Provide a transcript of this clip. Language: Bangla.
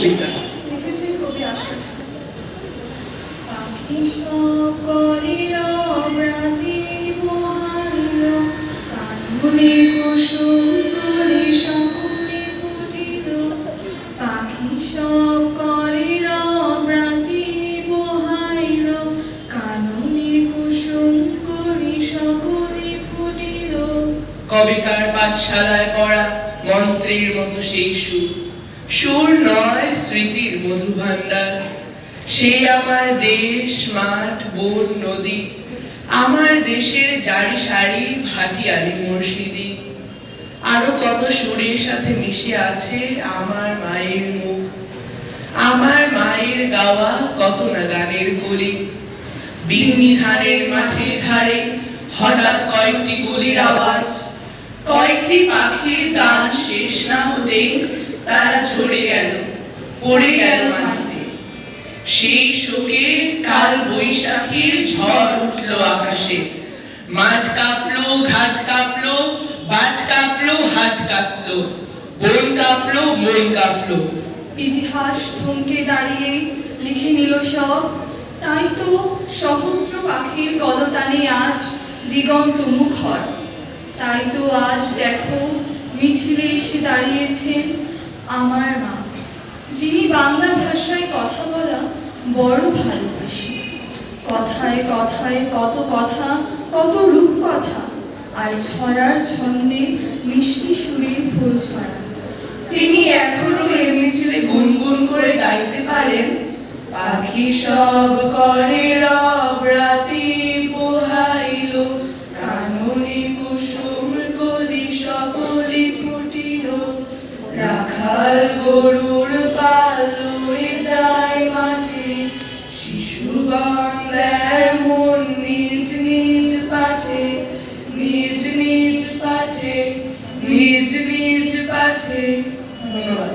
কবিতা। লিখেছেন কবি আশরাফ। পাখি সকলে রবরাতি বহাইল, কাননে কুসুম তলে সকলে ফুটিল। পাখি সকলে রবরাতি বহাইল, কাননে কুসুম তলে সকলে ফুটিল। কবিতার পাঠশালায় পড়া মন্ত্রীর মতো সেই সুর, সুর নয় স্মৃতির মধু ভাণ্ডার। সে আমার দেশ, মাঠ, বন, নদী, আমার দেশের জারি সারি ভাটিয়ালি মুর্শিদি। আরো কত সুরের সাথে মিশে আছে আমার মায়ের মুখ, আমার মায়ের গাওয়া কত না গানের কলি। বিন্নি ধানের মাঠে ধারে হঠাৎ কয়েকটি গুলির আওয়াজ, কয়েকটি পাখির গান শেষ না হতে তারা ঝরে গেল, পড়ে গেল মাটিতে। সেই শোকে কাল বৈশাখীর ঝড় উঠলো আকাশে। মাঠ কাঁপলো, ঘাট কাঁপলো, বাট কাঁপলো, হাত কাঁপলো, বন কাঁপলো, মন কাঁপলো। ইতিহাস থমকে দাঁড়িয়ে লিখে নিল সব। তাই তো সহস্র পাখির গলতানে আজ দিগন্ত মুখর। তাই তো আজ দেখো মিছিলে এসে দাঁড়িয়েছেন আমার মা, যিনি বাংলা ভাষায় কথা বলা বড় ভালোবাসি। কথায় কথায় কত কথা, কত রূপ কথা, আর ছড়ার ছন্দে মিষ্টি সুরের ফুল ছড়া। তিনি এখনো এ মিছিলে গুনগুন করে গাইতে পারেন, পাখি সব করে রব রাতি পোহাইল, কাননে কুসুম কলি সকলে ফুটিল। রাখাল গরুর পাল লয়ে যায় মাঠে, শিশুগণ দেয় মন নিজ নিজ পাঠে, নিজ নিজ পাঠে, নিজ নিজ পাঠে। ধন্যবাদ।